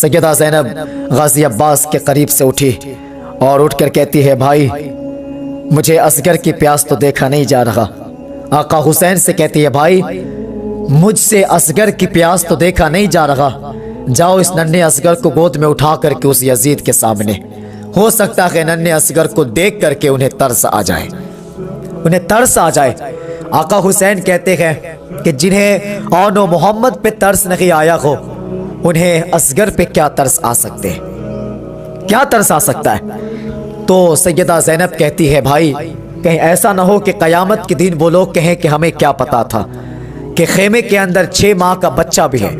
سیدہ زینب غازی عباس کے قریب سے اٹھی اور اٹھ کر کہتی ہے بھائی مجھے اصغر کی پیاس تو دیکھا نہیں جا رہا۔ آقا حسین سے کہتی ہے بھائی مجھ سے اصغر کی پیاس تو دیکھا نہیں جا رہا، جاؤ اس ننھے اصغر کو گود میں اٹھا کر کے اس یزید کے سامنے، ہو سکتا ہے ننھے اصغر کو دیکھ کر کے انہیں ترس آ جائے، انہیں ترس آ جائے۔ آقا حسین کہتے ہیں کہ جنہیں آن و محمد پہ ترس نہیں آیا ہو انہیں اصغر پہ کیا ترس آ سکتے ہیں، کیا ترس آ سکتا ہے؟ تو سیدہ زینب کہتی ہے بھائی کہیں ایسا نہ ہو کہ قیامت کے دن وہ لوگ کہیں کہ ہمیں کیا پتا تھا کہ خیمے کے اندر 6 ماہ کا بچہ بھی ہے،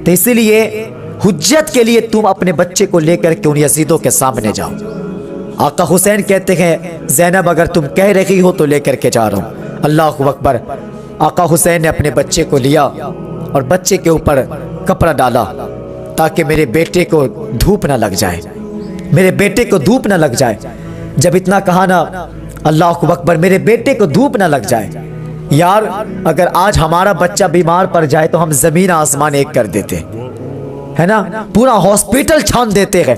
تو اسی لیے حجت کے لیے تم اپنے بچے کو لے کر کے ان یزیدوں کے سامنے جاؤ۔ آقا حسین کہتے ہیں زینب اگر تم کہہ رہی ہو تو لے کر کے جا رہا ہوں۔ اللہ اکبر۔ آقا حسین نے اپنے بچے کو لیا اور بچے کے اوپر کپڑا ڈالا تاکہ میرے بیٹے کو دھوپ نہ لگ جائے، میرے بیٹے کو دھوپ نہ لگ جائے۔ جب اتنا کہا نا اللہ اکبر، میرے بیٹے کو دھوپ نہ لگ جائے، یار اگر آج ہمارا بچہ بیمار پڑ جائے تو ہم زمین آسمان ایک کر دیتے ہے نا، پورا ہاسپٹل چھان دیتے ہیں،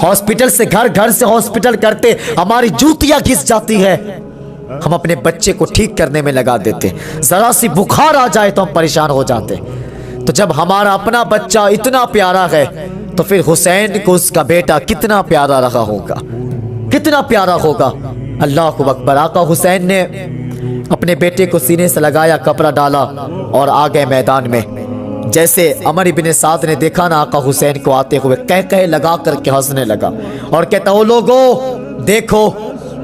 ہاسپٹل سے گھر سے ہاسپٹل کرتے، ہماری جوتیاں گھس جاتی ہے، ہم اپنے بچے کو ٹھیک کرنے میں لگا دیتے، ذرا سی بخار آ جائے تو ہم پریشان ہو جاتے۔ تو جب ہمارا اپنا بچہ اتنا پیارا ہے تو پھر حسین کو اس کا بیٹا کتنا پیارا رہا ہوگا، کتنا پیارا ہوگا۔ اللہ اکبر۔ آقا حسین نے اپنے بیٹے کو سینے سے لگایا، کپڑا ڈالا اور آگے میدان میں۔ جیسے عمر ابن سعد نے دیکھا نا آقا حسین کو آتے ہوئے، کہہ لگا کر کے ہنسنے لگا اور کہتا او لوگو دیکھو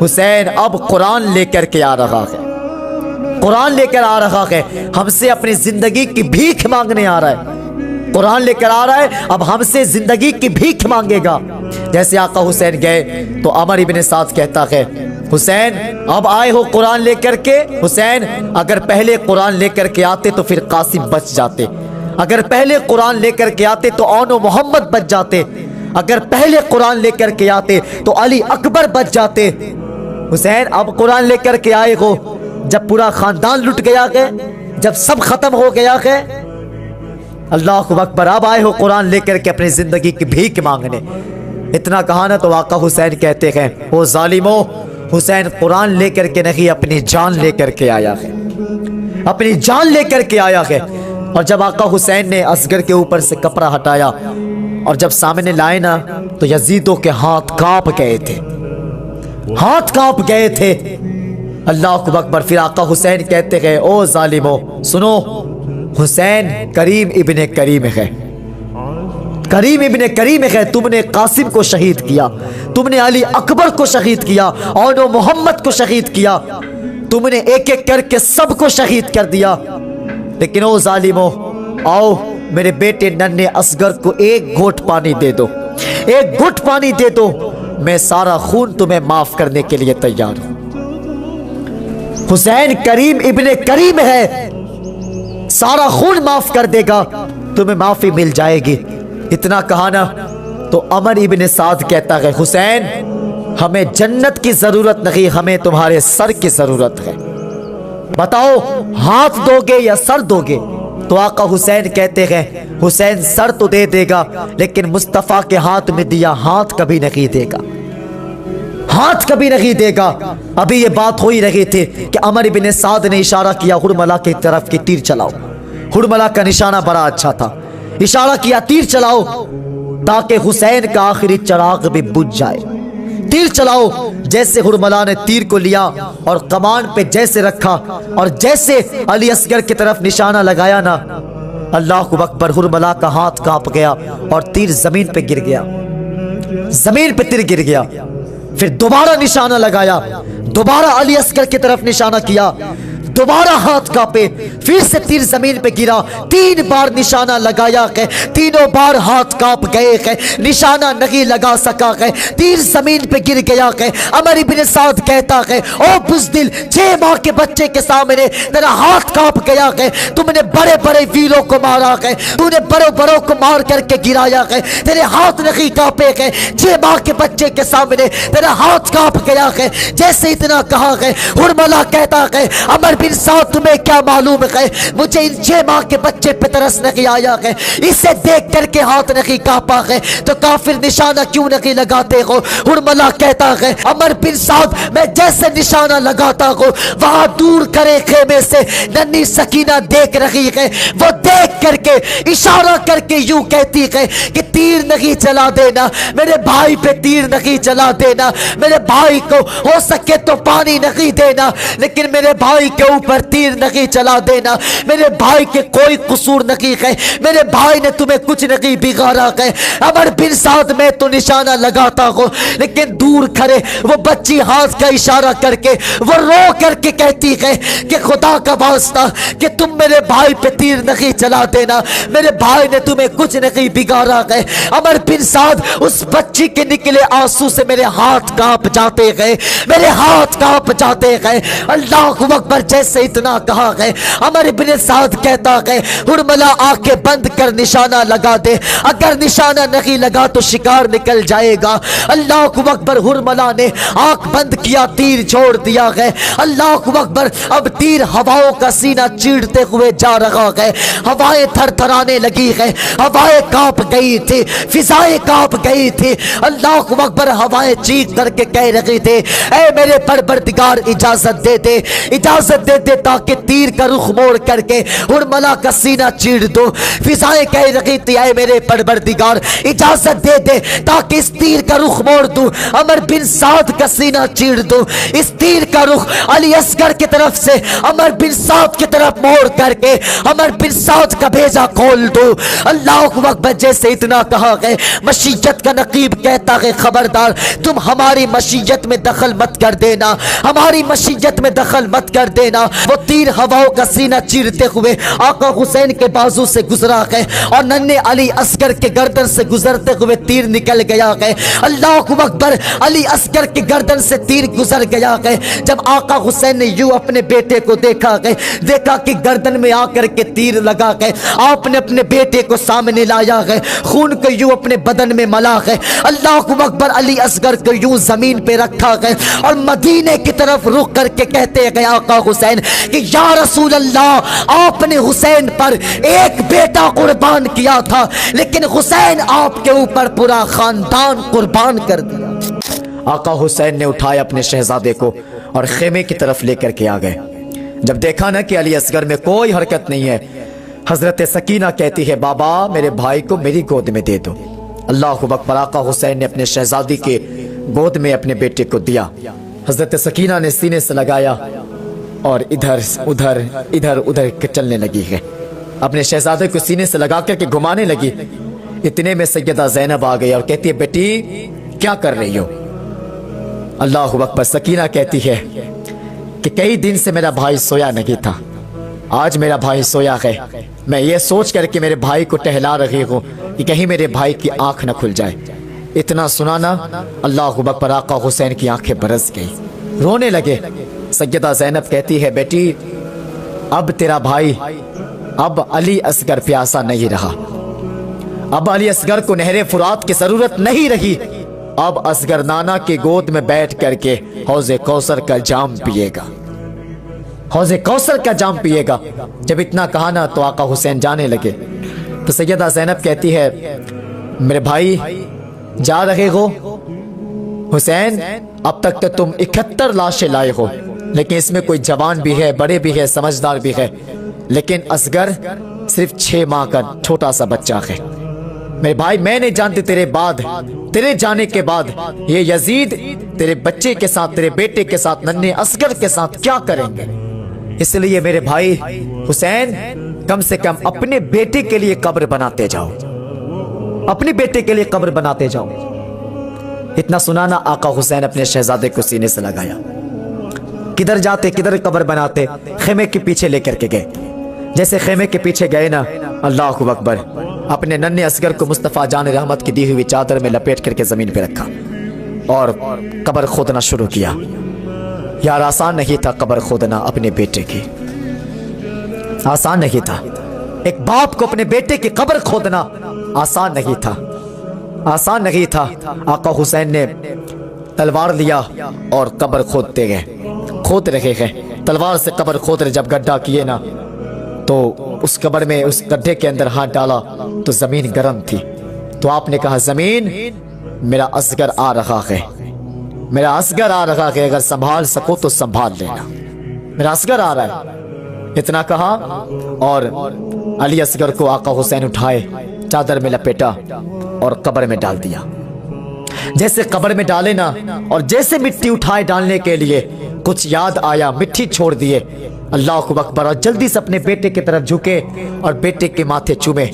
حسین اب قرآن لے کر کے آ رہا ہے، قرآن لے کر آ رہا ہے، ہم سے اپنی زندگی کی بھیک مانگنے آ رہا ہے، قرآن لے کر آ رہا ہے، اب ہم سے زندگی کی بھیک مانگے گا۔ جیسے آقا حسین گئے تو عمر ابن سعد کہتا ہے حسین اب آئے ہو قرآن لے کر کے، حسین اگر پہلے قرآن لے کر کے آتے تو پھر قاسم بچ جاتے، اگر پہلے قرآن لے کر کے آتے تو آن و محمد بچ جاتے، اگر پہلے قرآن لے کر کے آتے تو علی اکبر بچ جاتے۔ حسین اب قرآن لے کر کے آئے ہو، جب پورا خاندان لٹ گیا ہے، جب سب ختم ہو گیا ہے، اللہ اکبر، اب آئے ہو قرآن لے کر کے اپنی زندگی کی بھیک مانگنے۔ اتنا کہا نا تو آقا حسین کہتے ہیں او ظالمو، حسین قرآن لے کر کے نہیں اپنی جان لے کر کے آیا ہے، اپنی جان لے کر کے آیا ہے۔ اور جب آقا حسین نے اصغر کے اوپر سے کپڑا ہٹایا اور جب سامنے لائے نا تو یزیدوں کے ہاتھ کانپ گئے تھے، ہاتھ کانپ گئے تھے۔ اللہ اکبر۔ پھر آقا حسین کہتے ہیں او ظالمو سنو، حسین کریم ابن کریم ہے، کریم ابن کریم ہے، تم نے قاسم کو شہید کیا، تم نے علی اکبر کو شہید کیا، اور محمد کو شہید کیا، تم نے ایک ایک کر کے سب کو شہید کر دیا، لیکن او ظالمو آؤ میرے بیٹے ننھے اصغر کو ایک گھونٹ پانی دے دو، ایک گھونٹ پانی دے دو، میں سارا خون تمہیں معاف کرنے کے لیے تیار ہوں۔ حسین کریم ابن کریم ہے، سارا خون معاف کر دے گا، تمہیں معافی مل جائے گی۔ اتنا کہا نا تو عمر ابن سعد کہتا ہے حسین ہمیں جنت کی ضرورت نہیں، ہمیں تمہارے سر کی ضرورت ہے، بتاؤ ہاتھ دو گے یا سر دو گے؟ تو آقا حسین کہتے ہیں حسین سر تو دے دے گا لیکن مصطفیٰ کے ہاتھ میں دیا ہاتھ کبھی نہیں دے گا، ہاتھ کبھی نہیں دے گا۔ ابھی یہ بات ہو ہی رہی تھی کہ عمر ابن سعد نے اشارہ کیا ہرملا کی طرف کہ تیر چلاؤ، ہرملا کا نشانہ بڑا اچھا تھا، اشارہ کیا تیر چلاؤ تاکہ حسین کا آخری چراغ بھی بجھ جائے، تیر چلاؤ۔ جیسے ہرملا نے تیر کو لیا اور کمان پہ جیسے رکھا اور جیسے علی اصغر کی طرف نشانہ لگایا نا، اللہ اکبر، ہرملا کا ہاتھ کانپ گیا اور تیر زمین پہ گر گیا، زمین پہ تیر گر گیا۔ پھر دوبارہ نشانہ لگایا، دوبارہ علی اصغر کی طرف نشانہ کیا، دوبارہ ہاتھ کانپے، پھر سے تیر زمین پہ گرا، 3 بار نشانہ لگایا ہے، تینوں بار ہاتھ کانپ گئے ہیں، نشانہ نہیں لگا سکا ہے، تیر زمین پہ گر گیا ہے۔ عمر ابن سعد کہتا ہے او بزدل، 6 ماہ کے بچے کے سامنے تیرا ہاتھ کانپ گیا ہے، تم نے بڑے بڑے ویروں کو مارا ہے، تو نے بڑوں بڑوں کو مار کر کے گرایا ہے، تیرے ہاتھ نہیں کانپے گئے، 6 ماہ کے بچے کے سامنے تیرا ہاتھ کانپ گیا ہے۔ جیسے اتنا کہا ہے ہرملا کہتا ہے عمر بن سعد تمہیں کیا معلوم ہے مجھے ان 6 ماہ کے بچے پہ ترس نہیں آیا ہے، اسے دیکھ کر کے ہاتھ نہیں کانپا ہے تو کافر نشانہ کیوں نہیں لگاتے ہو؟ ہرملا کہتا ہے عمر بن سعد میں جیسے نشانہ لگاتا ہوں وہاں دور کرے خیمے سے ننھی سکینہ دیکھ رہی ہے، وہ دیکھ کر کے اشارہ کر کے یوں کہتی ہے کہ تیر نہیں چلا دینا میرے بھائی پہ، تیر نہیں چلا دینا میرے بھائی کو، ہو سکے تو پانی نہیں دینا لیکن میرے بھائی کے اوپر تیر نہیں چلا دینا، میرے بھائی کے کوئی قصور نہیں ہے، میرے بھائی نے تمہیں کچھ نہیں بگاڑا ہے۔ عمر بن سعد میں تو نشانہ لگاتا ہوں لیکن دور کھڑے وہ بچی ہاتھ کا اشارہ کر کے وہ رو کر کے کہتی ہے کہ خدا کا واسطہ کہ تم میرے بھائی پہ تیر نہیں چلا دینا، میرے بھائی نے تمہیں کچھ نہیں بگاڑا ہے۔ عمر بن سعد اس بچی کے نکلے آنسو سے میرے ہاتھ کانپ جاتے گئے، میرے ہاتھ کانپ جاتے گئے۔ اللہ اکبر، جیسے اتنا کہا ہے عمر بن سعد کہتا ہے ہرملا آنکھیں بند کر نشانہ لگا دے، اگر نشانہ نہیں لگا تو شکار نکل جائے گا۔ اللہ اکبر، ہرملا نے آنکھ بند کیا، تیر چھوڑ دیا ہے۔ اللہ اکبر، اب تیر ہواؤں کا سینہ چیرتے ہوئے جا رہا ہے، ہوائیں تھر تھرانے لگی ہے، ہوائیں کانپ گئی تھی، فضائیں کانپ گئی تھی۔ اللہ اکبر، ہوائیں چیخ کر کے کہہ رہی تھی اے میرے پروردگار اجازت دے دے، اجازت دے دے تاکہ تیر کا رخ موڑ کر کے ہرملا کا سینہ چیر دو۔ فضائیں کہہ رہی تھی اے میرے پروردگار اجازت دے دے تاکہ اس تیر کا رخ موڑ دوں، عمر بن سعد کا سینہ چیر دوں، اس تیر کا رخ علی اصغر کی طرف سے عمر بن سعد کی طرف موڑ کر کے عمر بن سعد کا بھیجا کھول دوں۔ اللہ اکبر، جیسے اتنا کہا ہے مشیت کا نقیب کہتا ہے خبردار تم ہماری مشیت میں دخل مت کر دینا، ہماری مشیت میں دخل مت کر دینا۔ وہ تیر ہواؤں کا سینہ چیرتے ہوئے آقا حسین کے بازو سے گزرا ہے اور ننھے علی اصغر کے گردن سے گزرتے ہوئے تیر نکل گیا ہے۔ اللہ اکبر، علی اصغر کی گردن سے تیر گزر گیا ہے۔ جب آقا حسین نے یوں اپنے بیٹے کو دیکھا ہے، دیکھا کہ گردن میں آ کر کے تیر لگا ہے، آپ نے اپنے بیٹے کو سامنے لایا ہے، خون کو یوں اپنے بدن میں ملا ہے۔ اللہ اکبر، علی اصغر کو یوں زمین پہ رکھا ہے اور مدینے کی طرف رخ کر کے کہتے ہیں آقا حسین کہ یا رسول اللہ آپ نے حسین پر ایک بیٹا قربان کیا تھا لیکن حسین آپ کے اوپر پورا خاندان قربان کر دیا۔ آقا حسین نے اٹھایا اپنے شہزادے کو اور خیمے کی طرف لے کر کے آ گئے۔ جب دیکھا نا کہ علی اصغر میں کوئی حرکت نہیں ہے، حضرت سکینہ کہتی ہے بابا میرے بھائی کو میری گود میں دے دو۔ اللہ اکبر، آقا حسین نے اپنے شہزادی کے گود میں اپنے بیٹے کو دیا۔ حضرت سکینہ نے سینے سے لگایا اور ادھر ادھر چلنے لگی ہے، اپنے شہزادے کو سینے سے لگا کر کے گھمانے لگی۔ اتنے میں سیدہ زینب آ گئی اور کہتی ہے بیٹی کیا کر رہی ہو؟ اللہ اکبر، سکینہ کہتی ہے کہ کئی دن سے میرا بھائی سویا نہیں تھا، آج میرا بھائی سویا ہے، میں یہ سوچ کر کہ میرے بھائی کو ٹہلا رہی ہوں کہ کہیں میرے بھائی کی آنکھ نہ کھل جائے۔ اتنا سنانا اللہ اکبر، آقا حسین کی آنکھیں برس گئی، رونے لگے۔ سیدہ زینب کہتی ہے بیٹی اب تیرا بھائی اب علی اصغر پیاسا نہیں رہا، اب علی اصغر کو نہر فرات کی ضرورت نہیں رہی، اب اصغر نانا کی گود میں بیٹھ کر کے حوض کوثر کا جام پیے گا، حوض کوثر کا جام پیے گا۔ جب اتنا کہا نا تو آقا حسین جانے لگے تو سیدہ زینب کہتی ہے میرے بھائی جا رہے ہو؟ حسین اب تک تو تم 71 لاشیں لائے ہو لیکن اس میں کوئی جوان بھی ہے، بڑے بھی ہے، سمجھدار بھی ہے، لیکن اصغر صرف 6 ماہ کا چھوٹا سا بچہ ہے۔ میرے بھائی میں نہیں جانتی تیرے جانے کے بعد یہ یزید تیرے بچے کے ساتھ، تیرے بیٹے کے ساتھ، ننھے اصغر کے ساتھ کیا کریں گے، اس لیے میرے بھائی حسین کم سے کم اپنے بیٹے کے لیے قبر بناتے جاؤ، اپنے بیٹے کے لیے قبر بناتے جاؤ۔ اتنا سنانا آقا حسین اپنے شہزادے کو سینے سے لگایا، کدھر جاتے کدھر قبر بناتے، خیمے کے پیچھے لے کر کے گئے۔ جیسے خیمے کے پیچھے گئے نا اللہ اکبر، اپنے ننھے اصغر کو مصطفیٰ جان رحمت کی دی ہوئی چادر میں لپیٹ کر کے زمین پہ رکھا اور قبر کھودنا شروع کیا۔ یار آسان نہیں تھا قبر کھودنا اپنے بیٹے کی، آسان نہیں تھا، ایک باپ کو اپنے بیٹے کی قبر کھودنا آسان نہیں تھا، آسان نہیں تھا۔ آقا حسین نے تلوار لیا اور قبر کھودتے گئے، کھود رہے ہیں۔ تلوار سے قبر کھودنے جب گڈھا کیے نا تو اس قبر میں اس گڈھے کے اندر ہاتھ ڈالا تو زمین گرم تھی. تو آپ نے کہا زمین میرا اصغر آ رہا ہے, میرا اصغر آ رہا ہے, اگر سنبھال سکو تو سنبھال لینا, میرا اصغر آ رہا ہے. اتنا کہا اور علی اصغر کو آقا حسین اٹھائے, چادر میں لپیٹا اور قبر میں ڈال دیا. جیسے قبر میں ڈالے نا اور جیسے مٹی اٹھائے ڈالنے کے لیے کچھ یاد آیا, مٹی چھوڑ دیے, اللہ اکبر, اور جلدی سے اپنے بیٹے کی طرف جھکے اور بیٹے کے ماتھے چومے.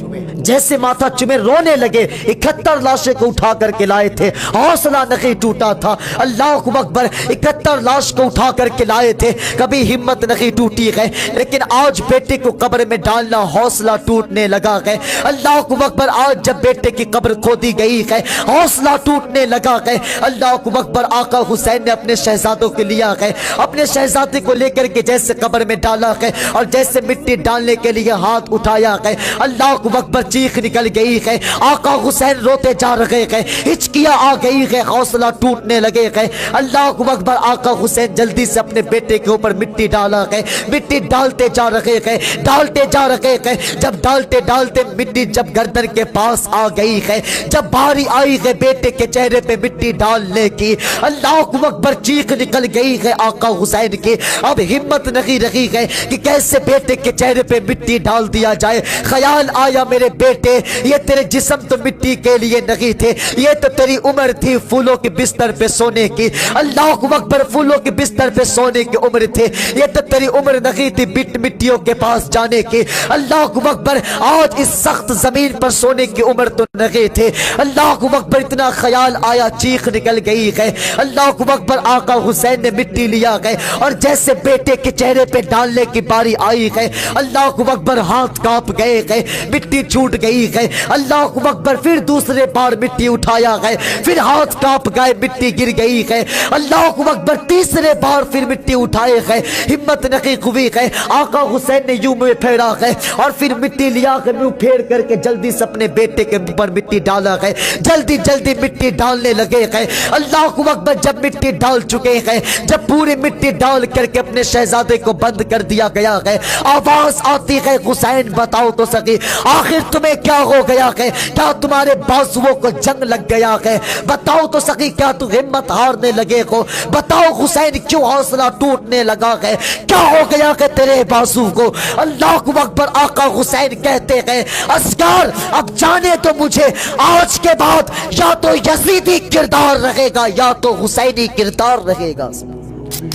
جیسے ماتھا چومے رونے لگے. 71 لاشیں کو اٹھا کر کے لائے تھے, حوصلہ نہیں ٹوٹا تھا. اللہ اکبر, 71 لاش کو اٹھا کر کے لائے تھے, کبھی ہمت نہیں ٹوٹی ہے, لیکن آج بیٹے کو قبر میں ڈالنا حوصلہ ٹوٹنے لگا ہے. اللہ اکبر, آج جب بیٹے کی قبر کھودی گئی ہے حوصلہ ٹوٹنے لگا ہے. اللہ اکبر, آقا حسین نے اپنے شہزادوں کے لیا ہے, اپنے شہزادے کو لے کر کے جیسے قبر میں ڈالا ہے اور جیسے مٹی ڈالنے کے لیے ہاتھ اٹھایا ہے, اللہ اکبر, چیخ نکل گئی ہے. آقا حسین روتے جا رہے ہیں, ہچکیاں آ گئی ہے, حوصلہ ٹوٹنے لگے ہیں. اللہ اکبر, آقا حسین جلدی سے اپنے بیٹے کے اوپر مٹی ڈالا ہے, مٹی ڈالتے جا رہے ہیں, ڈالتے جا رہے ہیں. جب ڈالتے ڈالتے مٹی جب گردن کے پاس آ گئی ہے, جب باری آئی ہے بیٹے کے چہرے پہ مٹی ڈالنے کی, اللہ اکبر, چیخ نکل گئی ہے آقا حسین کی. اب ہمت نہیں رہی ہے کہ کیسے بیٹے کے چہرے پہ مٹی ڈال دیا جائے. خیال آیا میرے بیٹے, یہ تیرے جسم تو مٹی کے لیے نہیں تھے, یہ تو تیری عمر تھی پھولوں کے بستر پہ سونے کی. اللہ اکبر, پھولوں کے بستر پہ سونے کی عمر تھے, یہ تو تیری عمر نہیں تھی مٹیوں کے پاس جانے کی. اللہ اکبر, آج اس سخت زمین پر سونے کی عمر تو نہیں تھے. اللہ اکبر, اتنا خیال آیا, چیخ نکل گئی ہے. اللہ اکبر, آقا حسین نے مٹی لیا ہے اور جیسے بیٹے کے چہرے پہ ڈالنے کی باری آئی ہے, اللہ اکبر, ہاتھ کانپ گئے ہیں, مٹی چھوٹ گئی ہے. اللہ اکبر, پھر دوسرے بار مٹی اٹھایا ہے, پھر ہاتھ کانپ گئے, مٹی گر گئی ہے. اللہ اکبر, تیسرے بار پھر مٹی اٹھائے ہے, ہمت نہیں ہوئی ہے. آقا حسین نے یوں منہ پھیرا ہے اور پھر مٹی لیا ہے, منہ پھیر کر کے جلدی سے اپنے بیٹے کے اوپر مٹی ڈالا ہے, جلدی جلدی مٹی ڈالنے لگے ہیں. اللہ اکبر, جب مٹی ڈال چکے ہیں, جب پوری مٹی ڈال کر کے اپنے شہزادے کو بند کر دیا گیا ہے, آواز آتی ہے, حسین بتاؤ تو سکی آخر تمہیں کیا ہو گیا ہے, کیا تمہارے بازوؤں کو جنگ لگ گیا ہے, بتاؤ تو سکی کیا تم ہمت ہارنے لگے ہو, بتاؤ حسین کیوں حوصلہ ٹوٹنے لگا ہے, کیا ہو گیا ہے تیرے بازو کو. اللہ اکبر, آقا حسین کہتے ہیں اصغر اب جانے تو مجھے, آج کے بعد یا تو یزیدی کردار رہے گا یا تو حسینی کردار رہے گا.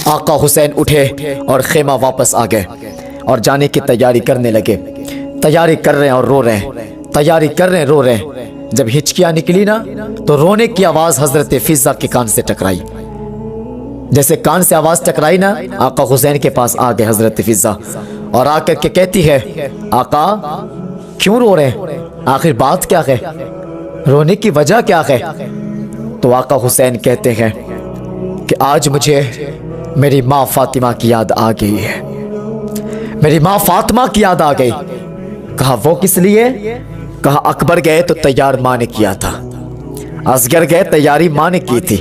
آقا حسین اٹھے اور خیمہ واپس آ گئے اور جانے کی تیاری کرنے لگے. تیاری کر رہے ہیں اور رو رہے ہیں, تیاری کر رہے ہیں, رو رہے ہیں. جب ہچکیاں نکلی نا تو رونے کی آواز حضرت فضہ کے کان سے ٹکرائی. جیسے کان سے آواز ٹکرائی نا, آقا حسین کے پاس آ گئے حضرت فضہ اور آ کر کے کہتی ہے آقا کیوں رو رہے ہیں, آخر بات کیا ہے, رونے کی وجہ کیا ہے. تو آقا حسین کہتے ہیں کہ آج مجھے میری ماں فاطمہ کی یاد آ گئی ہے, میری ماں فاطمہ کی یاد آ گئی. کہا وہ کس لیے, کہا اکبر گئے تو تیار ماں نے کیا تھا, اصغر گئے تیاری ماں نے کی تھی,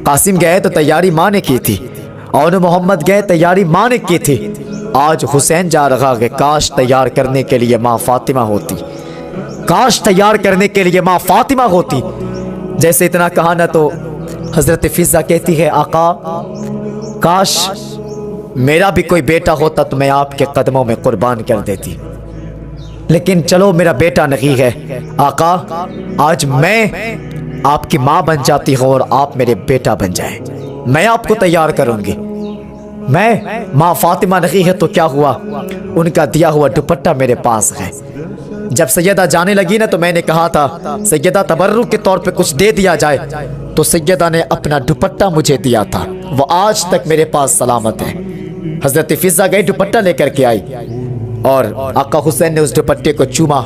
قاسم گئے تو تیاری ماں نے کی تھی, اور محمد گئے تیاری ماں نے کی تھی. آج حسین جا رہا ہے, کاش تیار کرنے کے لیے ماں فاطمہ ہوتی, کاش تیار کرنے کے لیے ماں فاطمہ ہوتی. جیسے اتنا کہا نا تو حضرت فضہ کہتی ہے آقا کاش میرا بھی کوئی بیٹا ہوتا تو میں آپ کے قدموں میں قربان کر دیتی, لیکن چلو میرا بیٹا نہیں ہے. آقا آج میں آپ کی ماں بن جاتی ہوں اور آپ میرے بیٹا بن جائیں, میں آپ کو تیار کروں گی. میں ماں فاطمہ نہیں ہے تو کیا ہوا, ان کا دیا ہوا دوپٹہ میرے پاس ہے. جب سیدہ جانے لگی نا تو میں نے کہا تھا سیدہ تبرک کے طور پہ کچھ دے دیا جائے, تو سیدہ نے اپنا دوپٹہ مجھے دیا تھا, وہ آج تک میرے پاس سلامت ہے. حضرت فضہ گئی دوپٹہ لے کر کے آئی اور آقا حسین نے اس دوپٹے کو چوما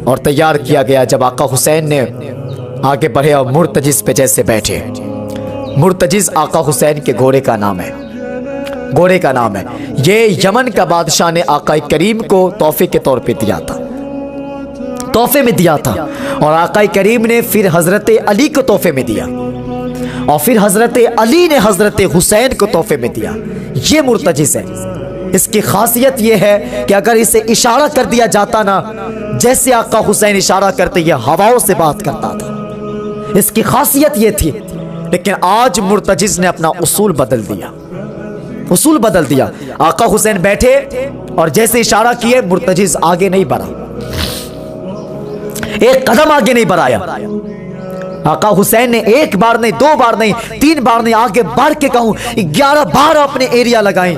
اور تیار کیا گیا. جب آقا حسین نے آگے بڑھے اور مرتجز پہ جیسے بیٹھے, مرتجز آقا حسین کے گھوڑے کا نام ہے, گھوڑے کا نام ہے. یہ یمن کا بادشاہ نے آقا کریم کو تحفے کے طور پہ دیا تھا, تحفے میں دیا تھا, اور آقا کریم نے پھر حضرت علی کو تحفے میں دیا, اور پھر حضرت علی نے حضرت حسین کو تحفے میں دیا. یہ مرتجز ہے۔ اس کی خاصیت یہ ہے کہ اگر اسے اشارہ کر دیا جاتا نا، جیسے آقا حسین اشارہ کرتے یہ ہواؤں سے بات کرتا تھا، اس کی خاصیت یہ تھی۔ لیکن آج مرتجز نے اپنا اصول بدل دیا، اصول بدل دیا۔ آقا حسین بیٹھے اور جیسے اشارہ کیے، مرتجز آگے نہیں بڑھا، ایک قدم آگے نہیں بڑھایا۔ آقا حسین نے ایک بار نہیں، دو بار نہیں، تین بار نہیں، آگے بڑھ کے کہوں 11 بار اپنے ایریا لگائیں،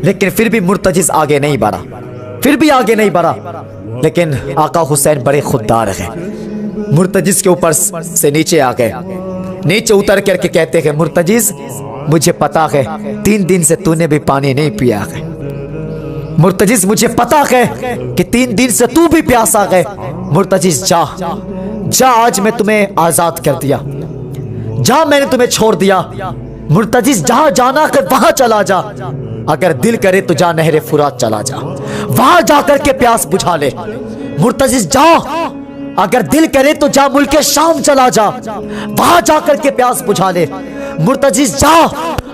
لیکن پھر بھی مرتجز آگے نہیں بڑھا، پھر بھی آگے نہیں بڑھا۔ لیکن آقا حسین بڑے خوددار ہیں، مرتجز کے اوپر سے نیچے آ گئے، نیچے اتر کر کے کہتے ہیں مرتجز مجھے پتا ہے 3 دن سے تو نے بھی پانی نہیں پیا ہے، مرتجز مجھے پتا ہے کہ 3 دن سے تو بھی پیاسا ہے، مرتجز جا جا، آج میں تمہیں آزاد کر دیا، جا میں نے تمہیں چھوڑ دیا، مرتجز جہاں جانا ہے وہاں چلا جا، اگر دل کرے تو جا نہر فرات چلا جا، وہاں جا کر کے پیاس بجھا لے، مرتجز جا، اگر دل کرے تو جا ملک شام چلا جا، وہاں جا کر کے پیاس بجھا لے، مرتجز جا،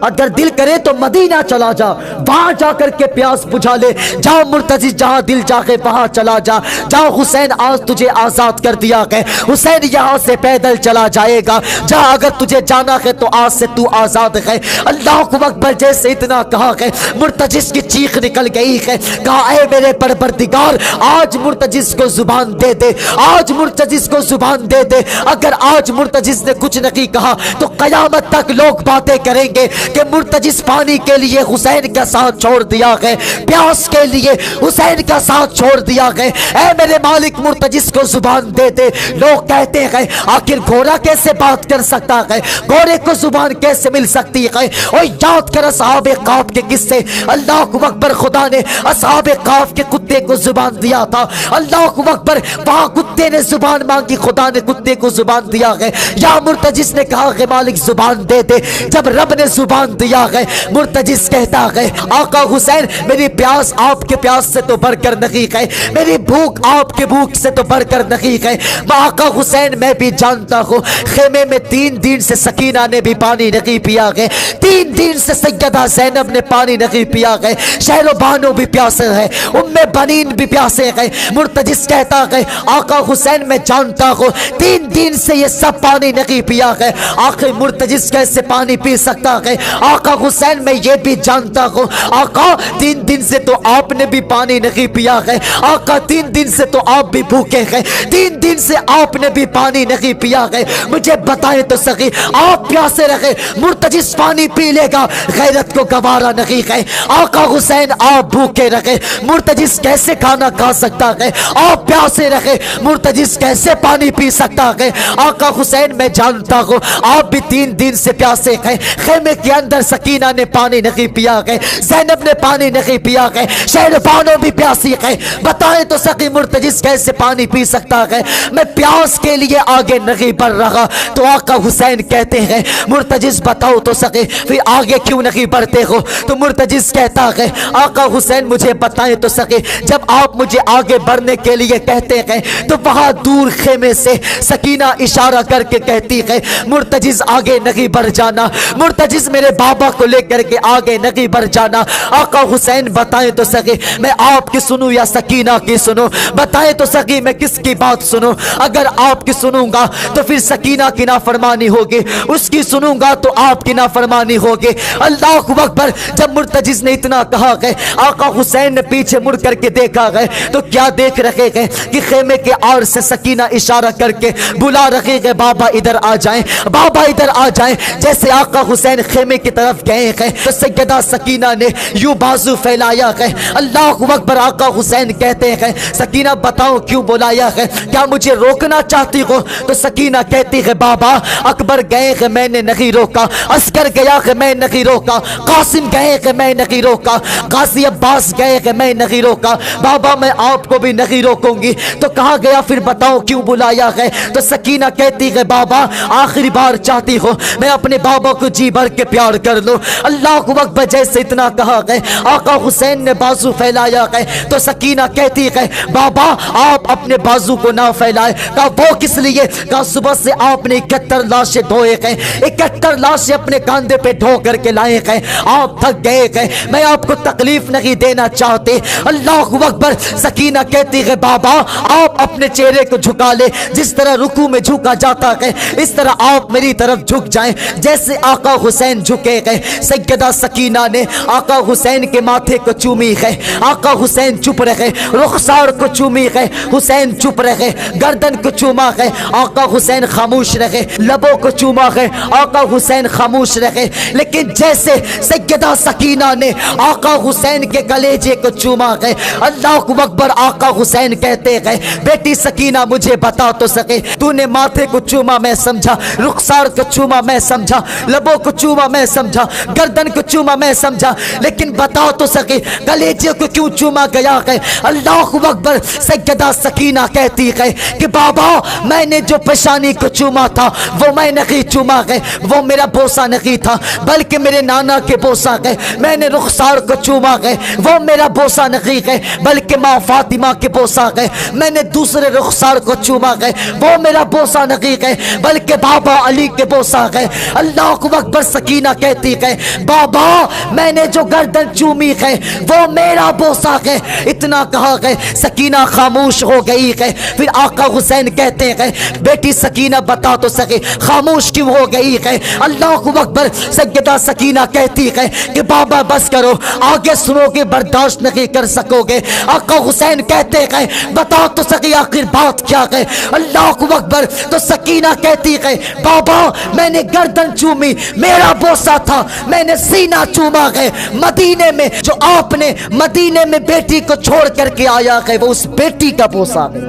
اگر دل کرے تو مدینہ چلا جا، وہاں جا کر کے پیاس بجھا لے، جا مرتجز جہاں دل چاہے وہاں چلا جا، جا حسین آج تجھے آزاد کر دیا ہے، حسین یہاں سے پیدل چلا جائے گا، جا اگر تجھے جانا ہے تو آج سے تو آزاد ہے۔ اللہ اکبر، جیسے اتنا کہا ہے مرتجز کی چیخ نکل گئی ہے، کہا اے میرے پروردگار آج مرتجز کو زبان دے دے، آج مرتجز کو زبان دے دے، اگر آج مرتجز نے کچھ نہیں کہا تو قیامت تک لوگ باتیں کریں گے کہ مرتجز پانی کے لیے حسین کا ساتھ چھوڑ دیا گئے، پیاس کے لیے حسین کا ساتھ چھوڑ دیا گئے، اے میرے مالک مرتجز کو زبان دے دے۔ لوگ کہتے ہیں آخر گھوڑا کیسے بات کر سکتا ہے، گھوڑے کو زبان کیسے مل سکتی ہے؟ اور یاد کر اصحاب کہف کے قصے، اللہ اکبر، خدا نے اصحاب کہف کے کتے کو زبان دیا تھا، اللہ اکبر، وہاں کتے نے زبان مانگی، خدا نے کتے کو زبان دیا ہے، یا مرتجز نے کہا کہ مالک زبان دے دے، جب رب نے زبان دیا ہے، مرتجز کہتا ہے آقا حسین میری پیاس آپ کے پیاس سے تو بڑھ کر نہیں ہے، میری بھوک آپ کے بھوک سے تو بڑھ کر نہیں ہے، آقا حسین میں بھی جانتا ہوں خیمے میں 3 دن سے سکینہ نے بھی پانی نہیں پیا ہے، 3 دن سے سیدہ زینب نے پانی نہیں پیا ہے، شہر و بانو بھی پیاسے ہیں، ام بنین بھی پیاسے ہیں، مرتجز کہتا ہے آقا حسین میں جانتا ہوں 3 دن سے یہ سب پانی نہیں پیا ہے، آخر مرتجز کیسے پانی پی سکتا ہے؟ آقا حسین میں یہ بھی جانتا ہوں آقا 3 دن سے تو آپ نے بھی پانی نہیں پیا ہے، آقا 3 دن سے تو آپ بھی بھوکے ہیں، 3 دن سے آپ نے بھی پانی نہیں پیا ہے، مجھے بتائیں تو سخی آپ پیاسے رہے، مرتجز پانی پی لے گا، غیرت کو گوارا نہیں ہے، آقا حسین آپ بھوکے رہے، مرتجز کیسے کھانا کھا سکتا ہے؟ آپ پیاسے رہے، مرتجز کیسے پانی پی سکتا ہے؟ آقا حسین میں جانتا ہوں آپ بھی 3 دن سے پیاسے ہیں، خیمے کے اندر سکینہ نے پانی نہیں پیا ہے، زینب نے پانی نہیں پیا ہے، شہر بانو بھی پیاسی ہے، بتائیں تو سخی مرتجز کیسے پانی پی سکتا ہے؟ میں پیاس کے لیے آگے نہیں بڑھ رہا، تو آقا حسین کہتے ہیں مرتجز بتاؤ تو سخی پھر آگے کیوں نہیں بڑھتے ہو؟ تو مرتجز کہتا ہے آقا حسین مجھے بتائیں تو سخی جب آپ مجھے آگے بڑھنے کے لیے کہتے ہیں تو وہاں دور خیمے سے سکینہ اشارہ کر کے کہتی ہے مرتجز آگے نہیں بڑھ جانا، مرتجز میرے بابا کو لے کر کے آگے نہیں بڑھ جانا۔ آقا حسین بتائیں تو سخی میں آپ کی سنوں یا سکینہ کی سنوں؟ بتائیں تو سخی میں کس کی بات سنوں؟ اگر آپ کی سنوں گا تو پھر سکینہ کی نافرمانی ہوگی، اس کی سنوں گا تو آپ کی نافرمانی ہوگی۔ اللہ اکبر، جب مرتجز نے اتنا کہا ہے آقا حسین نے پیچھے مڑ کر کے دیکھا ہے تو کیا دیکھ رہے ہیں کہ خیمے کے آڑ سے سکینہ اشارہ کر کے بلا رہے ہیں بابا ادھر آ جائیں، بابا ادھر آ جائیں۔ جیسے آقا حسین خیمے کی طرف گئے ہیں تو سیدہ سکینہ نے یوں بازو پھیلایا ہے، اللہ اکبر، آقا حسین کہتے ہیں سکینہ بتاؤ کیوں بلایا ہے، کیا مجھے روکنا چاہتی ہو؟ تو سکینہ کہتی ہے بابا اکبر گئے ہیں میں نے نہیں روکا، عسکر گیا ہے میں نہیں روکا، قاسم گئے ہیں میں نہیں روکا، غازی عباس گئے ہیں میں نہیں روکا، بابا میں آپ کو بھی نہیں روکوں گی۔ تو کہا گیا پھر بتاؤ کیوں بلایا ہے؟ تو سکینہ کہتی ہے بابا آخری بار چاہتی ہو میں اپنے بابا کو جی بھر کے پیار کر لوں۔ اللہ اکبر، جیسے اتنا کہا ہے آقا حسین نے بازو پھیلایا ہے تو سکینہ کہتی ہے بابا آپ اپنے بازو کو نہ پھیلائے. کہا وہ کس لیے؟ کہا صبح سے آپ نے 71 لاشیں ڈھوئے ہیں, 71 لاشیں اپنے کاندھے پہ ڈھو کر کے لائے ہیں, آپ تھک گئے ہیں, میں آپ کو تکلیف نہیں دینا چاہتے. اللہ اکبر. سکینہ کہتی ہے بابا آپ اپنے چہرے کو جھکا لے, جس طرح رکوع میں جھکا جاتا ہے اس طرح آپ میری طرف جھک جائیں جیسے آقا حسین جھکے گئے. سیدہ سکینہ نے آقا حسین کے ماتھے کو چومی ہے, آقا حسین چپ رہے, رخسار کو چومی ہے, حسین چپ رہے, گردن کو چوما ہے, آقا حسین خاموش رہے, لبوں کو چوما ہے, آقا حسین خاموش رہے. لیکن جیسے سیدہ سکینہ نے آقا حسین کے کلیجے کو چوما ہے, اللہ اکبر, آقا حسین کہتے ہیں بیٹی سکینہ مجھے بتا تو سکے, تو نے ماتھے کو چوما میں سمجھا, رخسار کو چوما میں سمجھا, لبوں کو چوما میں سمجھا, گردن کو چوما میں سمجھا, لیکن بتا تو سکے کلیجے کو کیوں چوما گیا ہے؟ اللہ اکبر. سیدہ سکینہ کہتی ہے کہ بابا میں نے جو پیشانی کو چوما تھا وہ میں نہیں چوما ہے, وہ میرا بوسہ نہیں تھا بلکہ میرے نانا کے بوسہ ہے. میں نے رخسار کو چوما ہے, وہ میرا بوسہ نہیں ہے بلکہ ماں فاطمہ کے بوسہ ہے. میں نے دوسرے رخسار کو چوما ہے, وہ میرا بوسہ نہیں ہے بلکہ بابا علی کے بوسہ ہے. اللہ اکبر. سکینہ کہتی ہے بابا میں نے جو گردن چومی ہے وہ میرا بوسہ ہے. اتنا کہا ہے سکینہ خاموش ہو گئی ہے. پھر آقا حسین کہتے ہیں بیٹی سکینہ بتا تو سکے خاموش کیوں ہو گئی ہے؟ اللہ اکبر. سیدہ سکینہ کہتی ہے کہ بابا بس کرو, آگے سنو گے برداشت نہیں کر سکو گے. آقا حسین کہتے ہیں بتا تو سکے آخر بات کیا ہے؟ اللہ اکبر. تو سکینہ کہتی ہے بابا میں نے گردن چومی, میرا بوسہ تھا, میں نے سینہ چوما ہے. مدینے میں جو آپ نے مدینے میں بیٹی کو چھوڑ کر کے آیا ہے وہ اس بیٹی کا بوسہ ہے.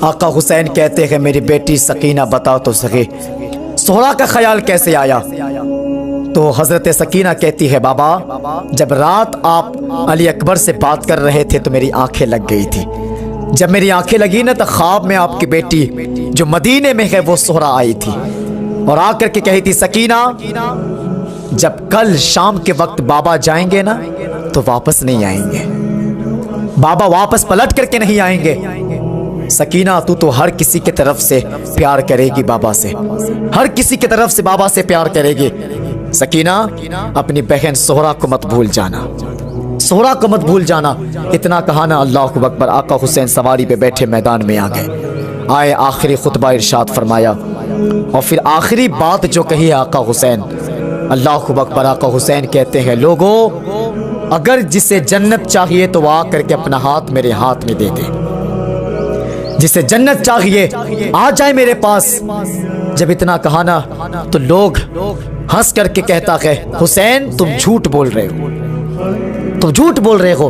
آقا حسین کہتے ہیں میری بیٹی سکینہ بتا تو سکے سہرا کا خیال کیسے آیا؟ تو حضرت سکینہ کہتی ہے بابا جب رات آپ علی اکبر سے بات کر رہے تھے تو میری آنکھیں لگ گئی تھی. جب میری آنکھیں لگی نا تو خواب میں آپ کی بیٹی جو مدینے میں ہے وہ سہرا آئی تھی اور آ کر کے کہی تھی سکینہ جب کل شام کے وقت بابا جائیں گے نا تو واپس نہیں آئیں گے, بابا واپس پلٹ کر کے نہیں آئیں گے. سکینہ تو ہر کسی کی طرف سے پیار کرے گی بابا سے, ہر کسی کی طرف سے بابا سے پیار کرے گی. سکینہ اپنی بہن سہرا کو مت بھول جانا, سہرا کو مت بھول جانا. اتنا کہا نا اللہ اکبر. آقا حسین سواری پہ بیٹھے میدان میں آ گئے, آئے آخری خطبہ ارشاد فرمایا اور پھر آخری بات جو کہی آقا حسین, اللہ اکبر. آقا حسین کہتے ہیں لوگو اگر جسے جنت چاہیے تو وہ آ کر کے اپنا ہاتھ میرے ہاتھ میں دے دے, جسے جنت چاہیے آ جائے میرے پاس. جب اتنا کہا نا تو لوگ ہنس کر کے کہتا ہے حسین تم جھوٹ بول رہے ہو, تم جھوٹ بول رہے ہو.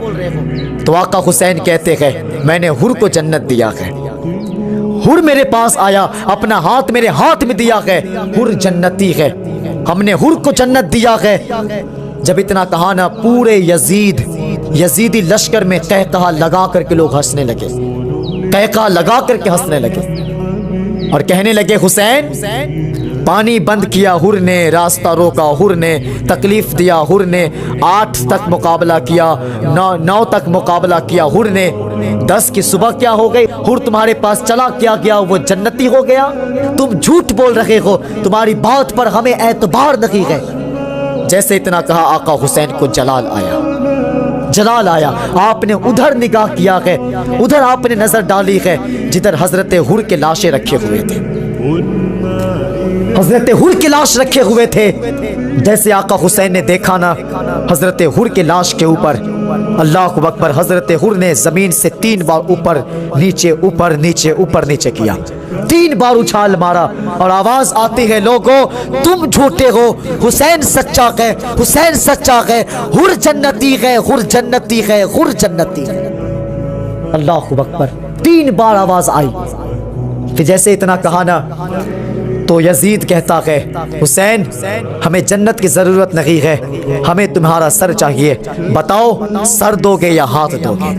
تو آقا حسین کہتے ہیں میں نے حر کو جنت دیا ہے, حر میرے پاس آیا اپنا ہاتھ میرے ہاتھ میں دیا ہے, حر جنتی ہے, ہم نے حر کو جنت دیا ہے. جب اتنا کہا نا پورے یزیدی لشکر میں قہقہا لگا کر کے لوگ ہنسنے لگے, قہقہا لگا کر کے ہنسنے لگے اور کہنے لگے حسین پانی بند کیا حر نے, راستہ روکا حر نے, تکلیف دیا حر نے, 8 تک مقابلہ کیا, 9 تک مقابلہ کیا حر نے, 10 کی صبح کیا ہو گئی, حر تمہارے پاس چلا کیا گیا وہ جنتی ہو گیا. تم جھوٹ بول رہے ہو, تمہاری بات پر ہمیں اعتبار نہیں ہے. جیسے اتنا کہا آقا حسین کو جلال آیا, جلال آیا. آپ نے ادھر نگاہ کیا ہے, ادھر آپ نے نظر ڈالی ہے جدھر حضرت حر کے لاشیں رکھے ہوئے تھے, حضرت حر کی لاش رکھے ہوئے تھے. جیسے آقا حسین نے دیکھا نا حضرت حر کے لاش کے اوپر, اللہ اکبر, حضرت حر نے زمین سے 3 بار اوپر نیچے اوپر نیچے اوپر نیچے کیا, 3 بار اچھال مارا اور آواز آتی ہے لوگوں تم جھوٹے ہو, حسین سچا ہے, حسین سچا ہے, حر جنتی ہے, حر جنتی ہے, حر جنتی ہے. اللہ اکبر. 3 بار آواز آئی. پھر جیسے اتنا کہا نا تو یزید کہتا ہے حسین ہمیں جنت کی ضرورت نہیں ہے, ہمیں تمہارا سر چاہیے, بتاؤ سر دو گے یا ہاتھ دو گے,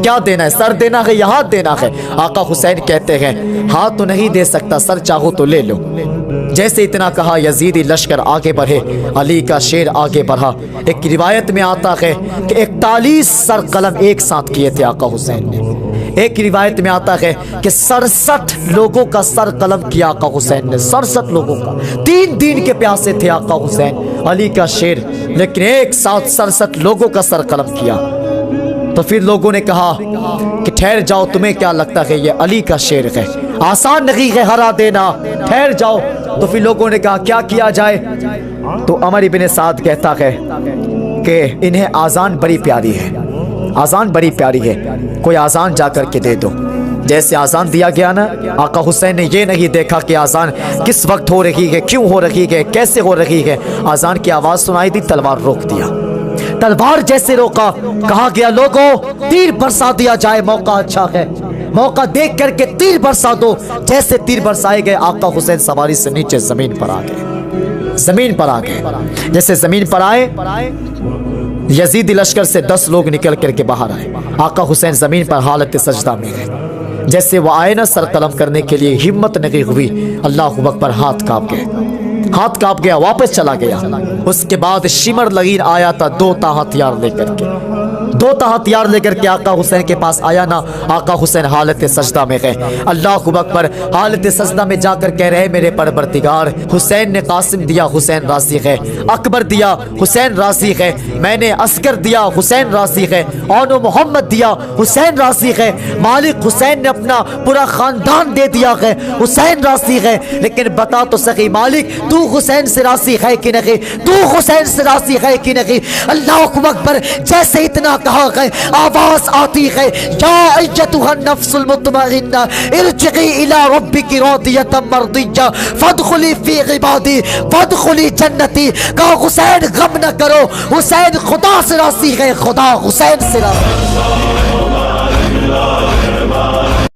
کیا دینا ہے, سر دینا ہے یا ہاتھ دینا ہے؟ آقا حسین کہتے ہیں ہاتھ تو نہیں دے سکتا, سر چاہو تو لے لو. جیسے اتنا کہا یزیدی لشکر آگے بڑھے، علی کا شیر آگے بڑھا۔ ایک روایت میں آتا ہے کہ 41 سر قلم ایک ساتھ کیے تھے آقا حسین نے۔ ایک روایت میں آتا ہے کہ 67 لوگوں کا سر قلم کیا آقا حسین نے، 67 لوگوں کا۔ 3 دن کے پیاسے تھے آقا حسین، علی کا شیر، لیکن ایک ساتھ 67 لوگوں کا سر قلم کیا۔ تو پھر لوگوں نے کہا کہ ٹھہر جاؤ، تمہیں کیا لگتا ہے یہ علی کا شیر ہے، آسان نہیں ہے ہرا دینا، ٹھہر جاؤ۔ تو پھر لوگوں نے کہا کیا کیا جائے؟ تو عمر بن سعد کہتا ہے کہ انہیں آذان بڑی پیاری ہے، آذان بڑی پیاری ہے، کوئی آذان جا کر کے دے دو۔ جیسے آذان دیا گیا نا، آقا حسین نے یہ نہیں دیکھا کہ آذان کس وقت ہو رہی ہے، کیوں ہو رہی ہے، کیسے ہو رہی ہے۔ آذان کی آواز سنائی دی، تلوار روک دیا، تلوار جیسے روکا، کہا گیا لوگوں تیر برسا دیا جائے، موقع اچھا ہے، موقع دیکھ کر کے تیر برسا دو۔ جیسے تیر برسائے گئے، آقا حسین سواری سے نیچے زمین پر آ گئے، زمین پر آ گئے۔ جیسے زمین پر آئے، یزیدی لشکر سے 10 لوگ نکل کر کے باہر آئے، آقا حسین زمین پر حالت سجدہ میں گئے۔ جیسے وہ آئے نا سر قلم کرنے کے لیے، ہمت نہیں ہوئی، اللہ اکبر، ہاتھ کانپ گئے، ہاتھ کانپ گیا، واپس چلا گیا۔ اس کے بعد شمر لگین آیا تھا 2 تا ہتھیار لے کر کے، 2 تا ہتھیار لے کر کے آقا حسین کے پاس آیا نا، آقا حسین حالت سجدہ میں گئے، اللہ اکبر، حالت سجدہ میں جا کر کہہ رہے میرے پروردگار، حسین نے قاسم دیا، حسین راضی ہے، اکبر دیا، حسین راضی ہے، میں نے اصغر دیا، حسین راضی ہے، اونو محمد دیا، حسین راضی ہے، مالک حسین نے اپنا پورا خاندان دے دیا ہے، حسین راضی ہے، لیکن بتا تو سکی مالک تو حسین سے راضی ہے کہ نہیں، تو حسین سے راضی ہے کہ نہیں۔ اللہ اکبر، جیسے اتنا کہا گئے، آواز آتی ہے، یا ایتھا النفس المطمئنہ ارجعی الی ربک راضیۃ مرضیہ فادخلی فی عبادی وادخلی جنتی۔ کہا حسین غم نہ کرو، حسین خدا سے راضی ہے، خدا حسین سے راضی ہے۔